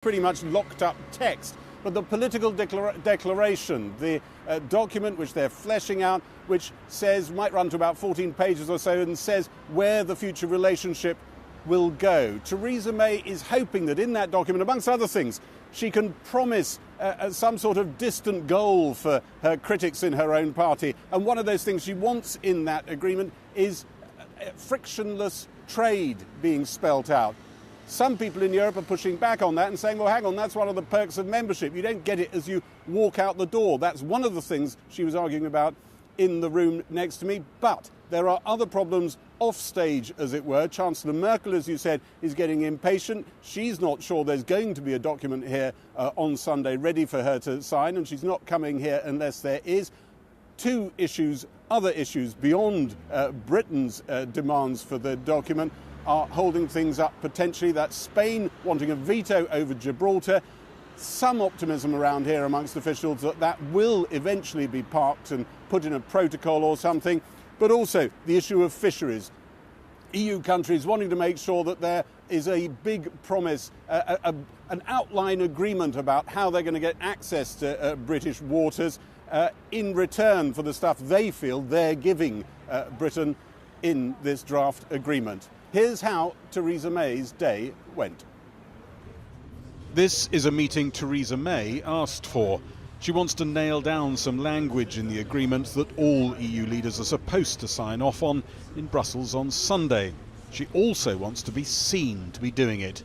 pretty much locked up text. But the political declaration, the document which they're fleshing out, which says, might run to about 14 pages or so, and says where the future relationship will go. Theresa May is hoping that in that document, amongst other things, she can promise some sort of distant goal for her critics in her own party. And one of those things she wants in that agreement is frictionless trade being spelt out. Some people in Europe are pushing back on that and saying, well, hang on, that's one of the perks of membership. You don't get it as you walk out the door. That's one of the things she was arguing about in the room next to me. But there are other problems off stage, as it were. Chancellor Merkel, as you said, is getting impatient. She's not sure there's going to be a document here on Sunday ready for her to sign, and she's not coming here unless there is. Two issues, other issues beyond Britain's demands for the document are holding things up potentially. That's Spain wanting a veto over Gibraltar. Some optimism around here amongst officials that that will eventually be parked and put in a protocol or something. But also the issue of fisheries. EU countries wanting to make sure that there is a big promise, an outline agreement about how they're going to get access to British waters in return for the stuff they feel they're giving Britain in this draft agreement. Here's how Theresa May's day went. This is a meeting Theresa May asked for. She wants to nail down some language in the agreement that all EU leaders are supposed to sign off on in Brussels on Sunday. She also wants to be seen to be doing it.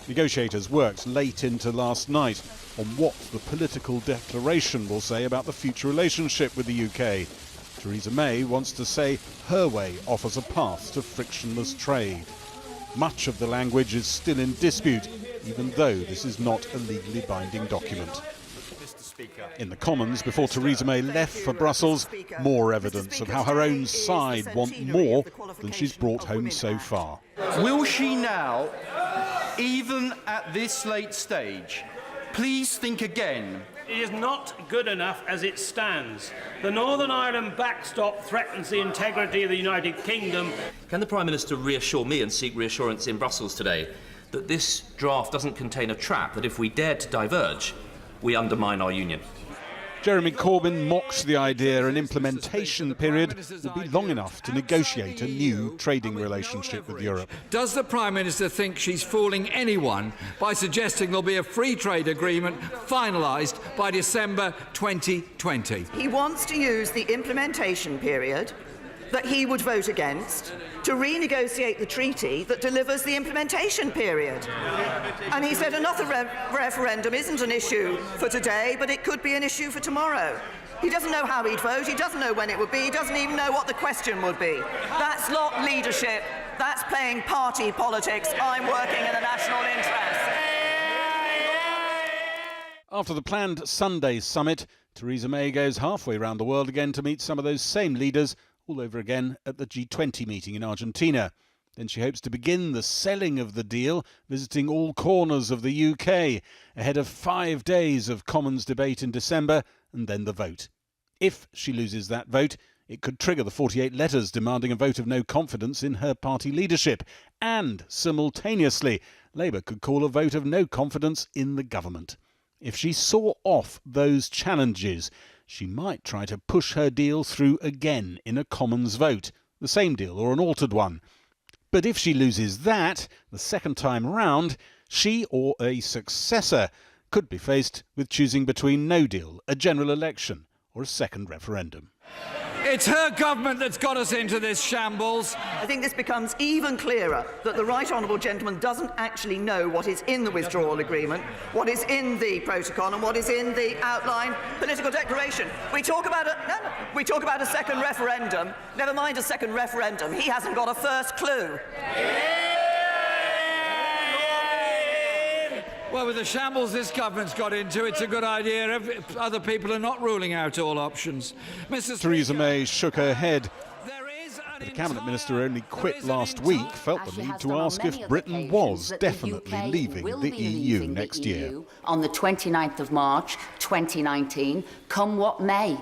Negotiators worked late into last night on what the political declaration will say about the future relationship with the UK. Theresa May wants to say her way offers a path to frictionless trade. Much of the language is still in dispute, even though this is not a legally binding document. In the Commons, before Theresa May left for Brussels, more evidence of how her own side want more than she's brought home so far. Will she now, even at this late stage, please think again? It is not good enough as it stands. The Northern Ireland backstop threatens the integrity of the United Kingdom. Can the Prime Minister reassure me and seek reassurance in Brussels today that this draft doesn't contain a trap that if we dare to diverge, we undermine our union? Jeremy Corbyn mocks the idea an implementation period will be long enough to negotiate a new trading relationship with Europe. Does the Prime Minister think she's fooling anyone by suggesting there'll be a free trade agreement finalised by December 2020? He wants to use the implementation period that he would vote against to renegotiate the treaty that delivers the implementation period. And he said another referendum isn't an issue for today, but it could be an issue for tomorrow. He doesn't know how he'd vote, he doesn't know when it would be, he doesn't even know what the question would be. That's not leadership, that's playing party politics. I'm working in the national interest. After the planned Sunday summit, Theresa May goes halfway around the world again to meet some of those same leaders all over again at the G20 meeting in Argentina. Then she hopes to begin the selling of the deal, visiting all corners of the UK, ahead of 5 days of Commons debate in December and then the vote. If she loses that vote, it could trigger the 48 letters demanding a vote of no confidence in her party leadership. And, simultaneously, Labour could call a vote of no confidence in the government. If she saw off those challenges, she might try to push her deal through again in a Commons vote, the same deal or an altered one. But if she loses that, the second time round, she or a successor could be faced with choosing between no deal, a general election, or a second referendum. It's her government that's got us into this shambles. I think this becomes even clearer that the Right Honourable Gentleman doesn't actually know what is in the withdrawal agreement, what is in the protocol and what is in the outline political declaration. We talk about a second referendum. Never mind a second referendum. He hasn't got a first clue. Well, with the shambles this government's got into, it's a good idea. Other people are not ruling out all options. Theresa May shook her head. But the Cabinet Minister who only quit last week felt the need to ask if Britain was definitely leaving the EU next year. On the 29th of March 2019, come what may.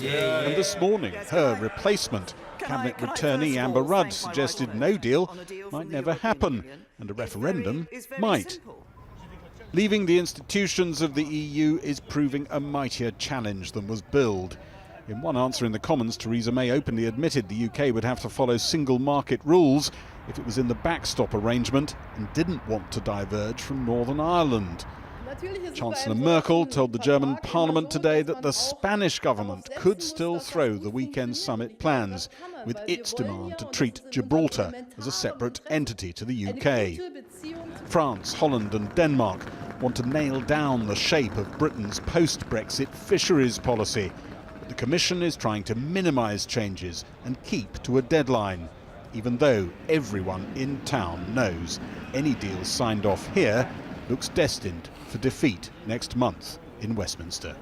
And this morning, her replacement, Cabinet returnee Amber Rudd, suggested no deal might never happen and a referendum might. Leaving the institutions of the EU is proving a mightier challenge than was billed. In one answer in the Commons, Theresa May openly admitted the UK would have to follow single market rules if it was in the backstop arrangement and didn't want to diverge from Northern Ireland. Chancellor Merkel told the German Parliament today that the Spanish government could still throw the weekend summit plans, with its demand to treat Gibraltar as a separate entity to the UK. France, Holland and Denmark want to nail down the shape of Britain's post-Brexit fisheries policy. But the Commission is trying to minimise changes and keep to a deadline, even though everyone in town knows any deal signed off here looks destined for defeat next month in Westminster.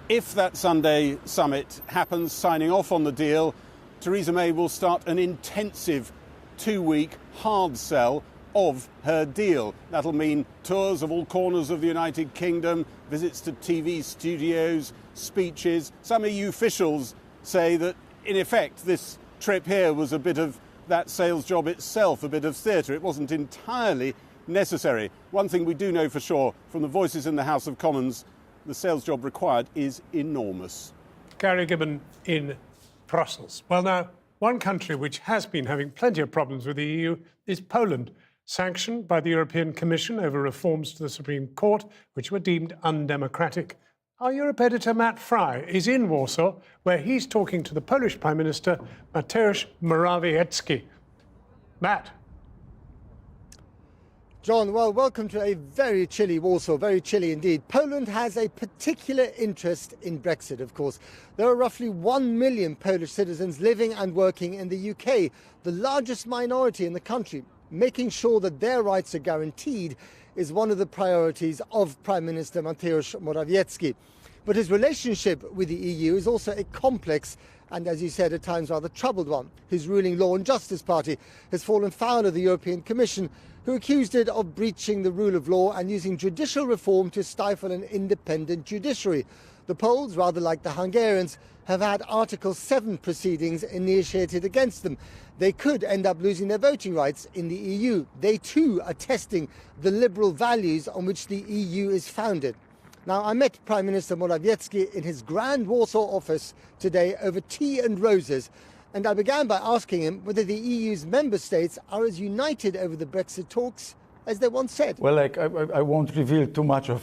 If that Sunday summit happens, signing off on the deal, Theresa May will start an intensive 2-week hard sell of her deal. That'll mean tours of all corners of the United Kingdom, visits to TV studios, speeches. Some EU officials say that, in effect, this trip here was a bit of that sales job itself, a bit of theatre. It wasn't entirely necessary. One thing we do know for sure from the voices in the House of Commons, the sales job required is enormous. Gary Gibbon in Brussels. Well, now, one country which has been having plenty of problems with the EU is Poland, sanctioned by the European Commission over reforms to the Supreme Court, which were deemed undemocratic. Our Europe editor, Matt Fry, is in Warsaw, where he's talking to the Polish Prime Minister, Mateusz Morawiecki. Matt. John, well, welcome to a very chilly Warsaw, very chilly indeed. Poland has a particular interest in Brexit, of course. There are roughly 1 million Polish citizens living and working in the UK, the largest minority in the country. Making sure that their rights are guaranteed is one of the priorities of Prime Minister Mateusz Morawiecki. But his relationship with the EU is also a complex and, as you said, at times rather troubled one. His ruling Law and Justice Party has fallen foul of the European Commission, who accused it of breaching the rule of law and using judicial reform to stifle an independent judiciary. The Poles, rather like the Hungarians, have had Article 7 proceedings initiated against them. They could end up losing their voting rights in the EU. They too are testing the liberal values on which the EU is founded. Now, I met Prime Minister Morawiecki in his grand Warsaw office today over tea and roses, and I began by asking him whether the EU's member states are as united over the Brexit talks as they once said. Well, I won't reveal too much of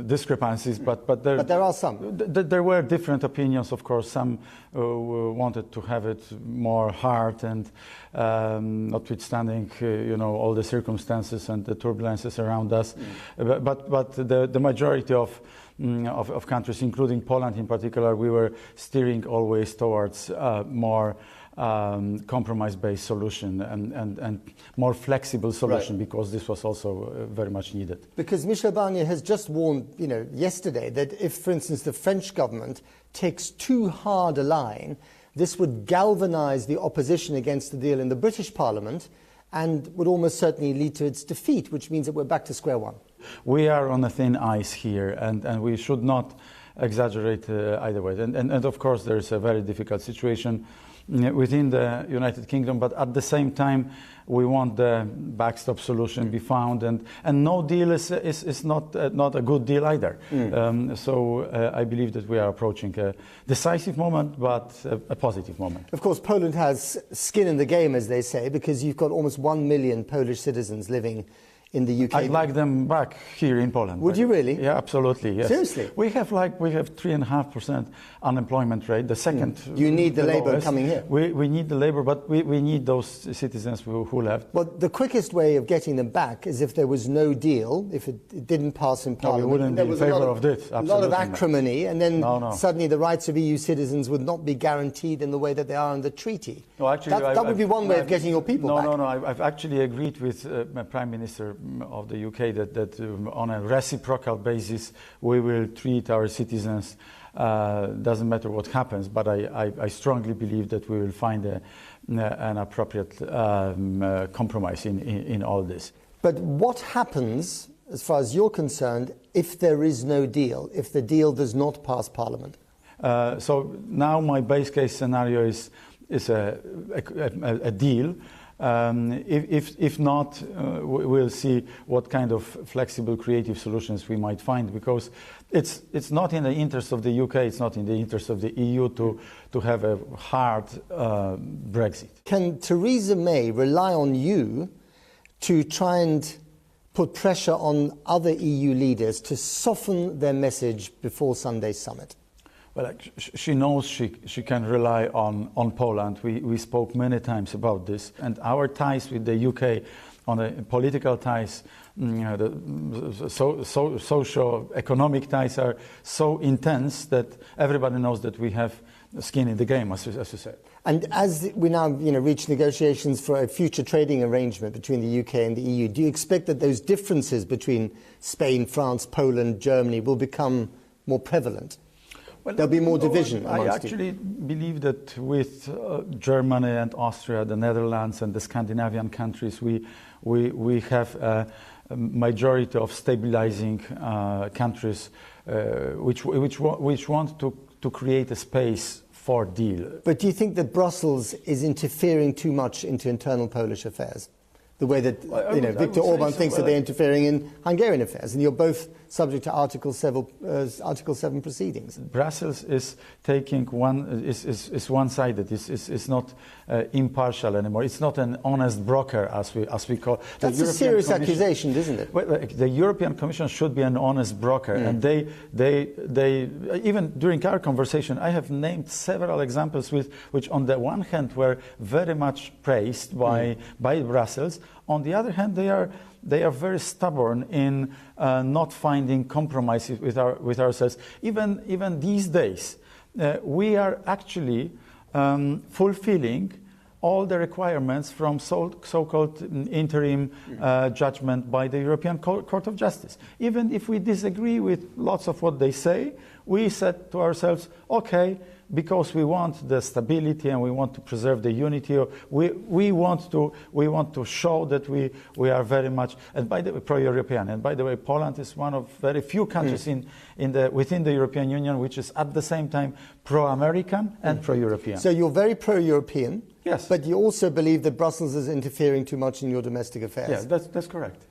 discrepancies, but there are some. There were different opinions, of course. Some wanted to have it more hard, and notwithstanding, all the circumstances and the turbulences around us. But the majority of countries, including Poland in particular, we were steering always towards more compromise-based solution and more flexible solution, right, because this was also very much needed. Because Michel Barnier has just warned, yesterday that if, for instance, the French government takes too hard a line, this would galvanise the opposition against the deal in the British Parliament and would almost certainly lead to its defeat, which means that we're back to square one. We are on a thin ice here, and we should not exaggerate either way. And of course, there is a very difficult situation within the United Kingdom, but at the same time, we want the backstop solution to be found, and no deal is not a good deal either. So I believe that we are approaching a decisive moment, but a positive moment. Of course, Poland has skin in the game, as they say, because you've got almost 1 million Polish citizens living in the UK. I'd like them back here in Poland. Would you really? Yeah, absolutely. Yes. Seriously? We have 3.5% unemployment rate. The second. You need the labour lowest. coming here. We need the labour, but we need those citizens who left. Well, the quickest way of getting them back is if there was no deal, if it didn't pass in Parliament. No, we wouldn't be in favour of this. A lot of acrimony, and then suddenly the rights of EU citizens would not be guaranteed in the way that they are in the treaty. No, actually, that would be one way of getting your people back. No. I've actually agreed with Prime Minister of the UK that on a reciprocal basis we will treat our citizens. Doesn't matter what happens, but I strongly believe that we will find an appropriate compromise in all this. But what happens, as far as you're concerned, if there is no deal, if the deal does not pass Parliament? So now my base case scenario is a deal. If not, we'll see what kind of flexible, creative solutions we might find, because it's not in the interest of the UK, it's not in the interest of the EU to have a hard Brexit. Can Theresa May rely on you to try and put pressure on other EU leaders to soften their message before Sunday's summit? Well, she knows she can rely on Poland. We spoke many times about this. And our ties with the UK, on the political ties, the socio-economic ties are so intense that everybody knows that we have skin in the game, as you said. And as we now reach negotiations for a future trading arrangement between the UK and the EU, do you expect that those differences between Spain, France, Poland, Germany will become more prevalent? Well, there'll be more division amongst you. I actually believe that with Germany and Austria, the Netherlands and the Scandinavian countries, we have a majority of stabilizing countries which want to create a space for deal. But do you think that Brussels is interfering too much into internal Polish affairs? The way that Viktor Orban thinks that they're interfering in Hungarian affairs, and you're both subject to Article 7 proceedings. Brussels is taking is one-sided. It's not impartial anymore. It's not an honest broker, as we call. That's a serious accusation, isn't it? Well, the European Commission should be an honest broker, and they even during our conversation, I have named several examples which on the one hand were very much praised by Brussels. On the other hand, they are very stubborn in not finding compromises with ourselves. Even these days, we are actually fulfilling all the requirements from so-called interim judgment by the European Court of Justice. Even if we disagree with lots of what they say, we said to ourselves, okay, because we want the stability and we want to preserve the unity, we want to show that we are very much, and by the way, pro-European. And by the way, Poland is one of very few countries within the European Union which is at the same time pro-American and pro-European. So you're very pro-European. Yes. But you also believe that Brussels is interfering too much in your domestic affairs. Yes, that's correct.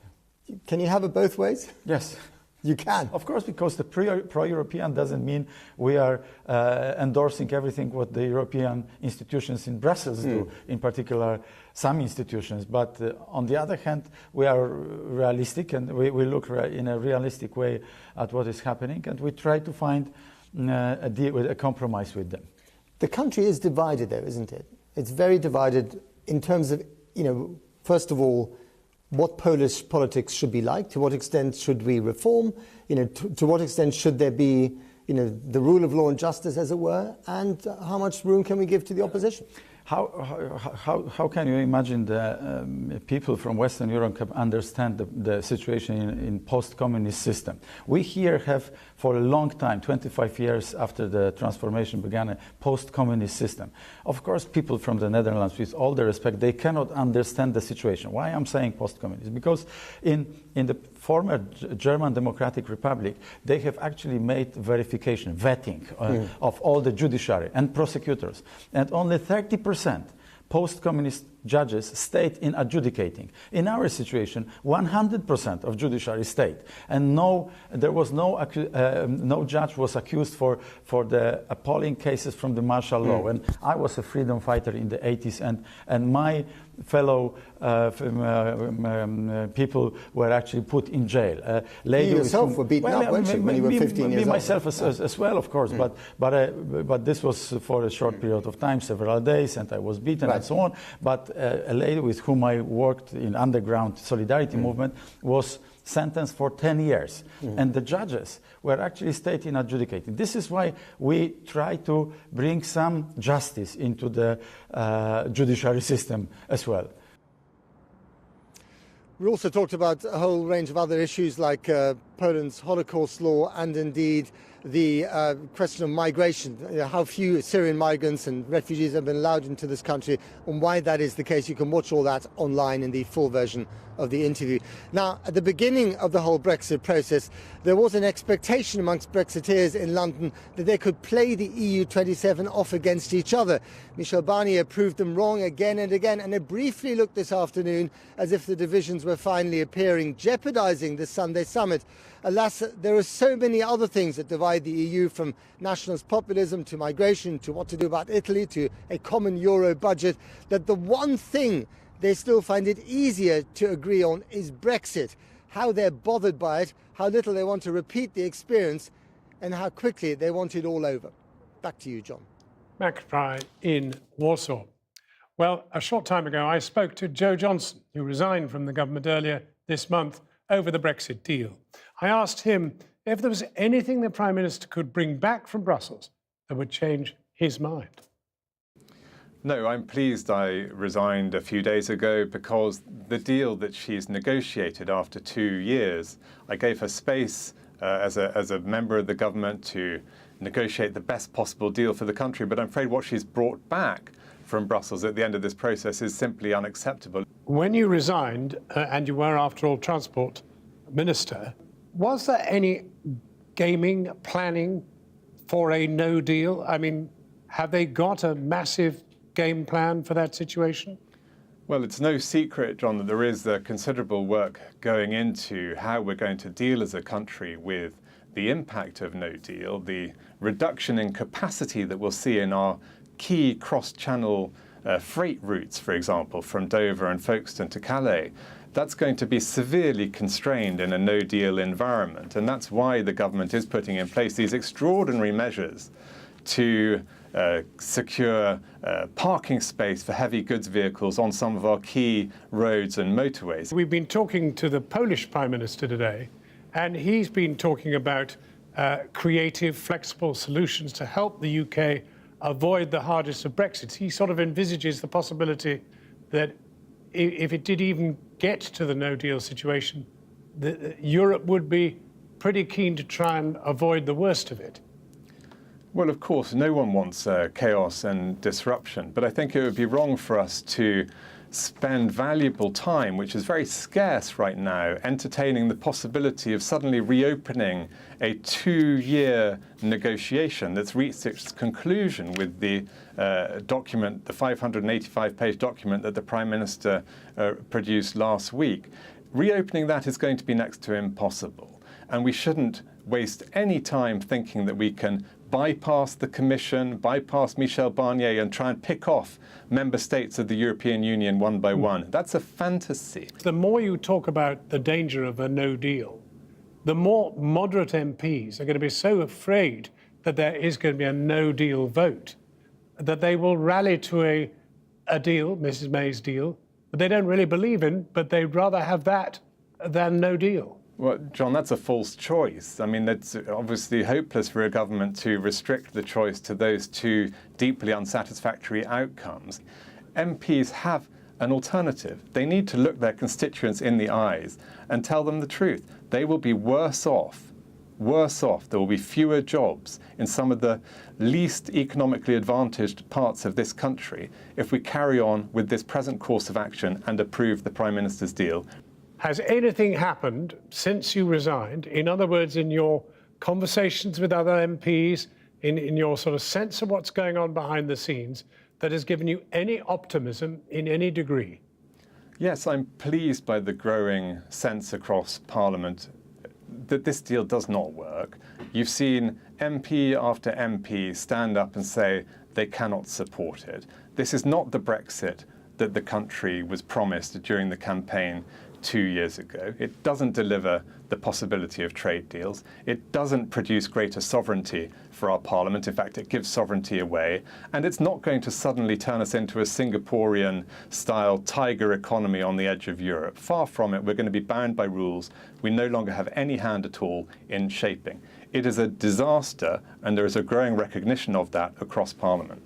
Can you have it both ways? Yes. You can. Of course, because the pro-European doesn't mean we are endorsing everything what the European institutions in Brussels do, in particular some institutions. But on the other hand, we are realistic, and we look in a realistic way at what is happening, and we try to find a compromise with them. The country is divided, though, isn't it? It's very divided in terms of, first of all, what Polish politics should be like, to what extent should we reform, to what extent should there be, the rule of law and justice, as it were, and how much room can we give to the opposition? How can you imagine the people from Western Europe can understand the situation in post-communist system? We here have, for a long time, 25 years after the transformation began, a post-communist system. Of course, people from the Netherlands, with all the respect, they cannot understand the situation. Why I'm saying post-communist? Because in the former German Democratic Republic, they have actually made vetting of all the judiciary and prosecutors. And only 30% post-communist judges stayed in adjudicating. In our situation, 100% of judiciary stayed, and there was no judge was accused for the appalling cases from the martial law. And I was a freedom fighter in the 80s, and my fellow people were actually put in jail. You yourself were beaten up, weren't you, when you were 15 years old? Me myself as well, of course, but this was for a short period of time, several days, and I was beaten and so on. But a lady with whom I worked in underground solidarity movement was sentenced for 10 years. And the judges were actually stayed in adjudicating. This is why we try to bring some justice into the judiciary system as well. We also talked about a whole range of other issues like Poland's Holocaust law and indeed the question of migration, how few Syrian migrants and refugees have been allowed into this country, and why that is the case. You can watch all that online in the full version of the interview. Now, at the beginning of the whole Brexit process, there was an expectation amongst Brexiteers in London that they could play the EU 27 off against each other. Michel Barnier proved them wrong again and again, and it briefly looked this afternoon as if the divisions were finally appearing, jeopardising the Sunday summit. Alas, there are so many other things that divide the EU, from nationalist populism to migration to what to do about Italy to a common euro budget, that the one thing they still find it easier to agree on is Brexit. How they're bothered by it, how little they want to repeat the experience, and how quickly they want it all over. Back to you, John. Max Pry in Warsaw. Well, a short time ago, I spoke to Joe Johnson, who resigned from the government earlier this month over the Brexit deal. I asked him if there was anything the Prime Minister could bring back from Brussels that would change his mind. No, I'm pleased I resigned a few days ago, because the deal that she's negotiated after 2 years, I gave her space as a member of the government to negotiate the best possible deal for the country. But I'm afraid what she's brought back from Brussels at the end of this process is simply unacceptable. When you resigned, and you were, after all, Transport Minister, was there any gaming, planning for a no deal? I mean, have they got a massive game plan for that situation? Well, it's no secret, John, that there is considerable work going into how we're going to deal as a country with the impact of no deal, the reduction in capacity that we'll see in our key cross-channel freight routes, for example, from Dover and Folkestone to Calais. That's going to be severely constrained in a no-deal environment, and that's why the government is putting in place these extraordinary measures to secure parking space for heavy goods vehicles on some of our key roads and motorways. We've been talking to the Polish Prime Minister today, and he's been talking about creative, flexible solutions to help the UK avoid the hardest of Brexit. He sort of envisages the possibility that if it did even get to the no-deal situation, Europe would be pretty keen to try and avoid the worst of it. Well, of course, no one wants chaos and disruption, but I think it would be wrong for us to spend valuable time, which is very scarce right now, entertaining the possibility of suddenly reopening a 2-year negotiation that's reached its conclusion with the document, the 585-page document that the Prime Minister produced last week. Reopening that is going to be next to impossible, and we shouldn't waste any time thinking that we can bypass the Commission, bypass Michel Barnier, and try and pick off member states of the European Union one by one. That's a fantasy. The more you talk about the danger of a no deal, the more moderate MPs are going to be so afraid that there is going to be a no deal vote that they will rally to a deal, Mrs. May's deal, that they don't really believe in, but they'd rather have that than no deal. Well, John, that's a false choice. I mean, it's obviously hopeless for a government to restrict the choice to those two deeply unsatisfactory outcomes. MPs have an alternative. They need to look their constituents in the eyes and tell them the truth. They will be worse off. There will be fewer jobs in some of the least economically advantaged parts of this country if we carry on with this present course of action and approve the Prime Minister's deal. Has anything happened since you resigned? In other words, in your conversations with other MPs, in your sort of sense of what's going on behind the scenes, that has given you any optimism in any degree? Yes, I'm pleased by the growing sense across Parliament that this deal does not work. You've seen MP after MP stand up and say they cannot support it. This is not the Brexit that the country was promised during the campaign 2 years ago. It doesn't deliver the possibility of trade deals. It doesn't produce greater sovereignty for our Parliament. In fact, it gives sovereignty away. And it's not going to suddenly turn us into a Singaporean-style tiger economy on the edge of Europe. Far from it. We're going to be bound by rules we no longer have any hand at all in shaping. It is a disaster, and there is a growing recognition of that across Parliament.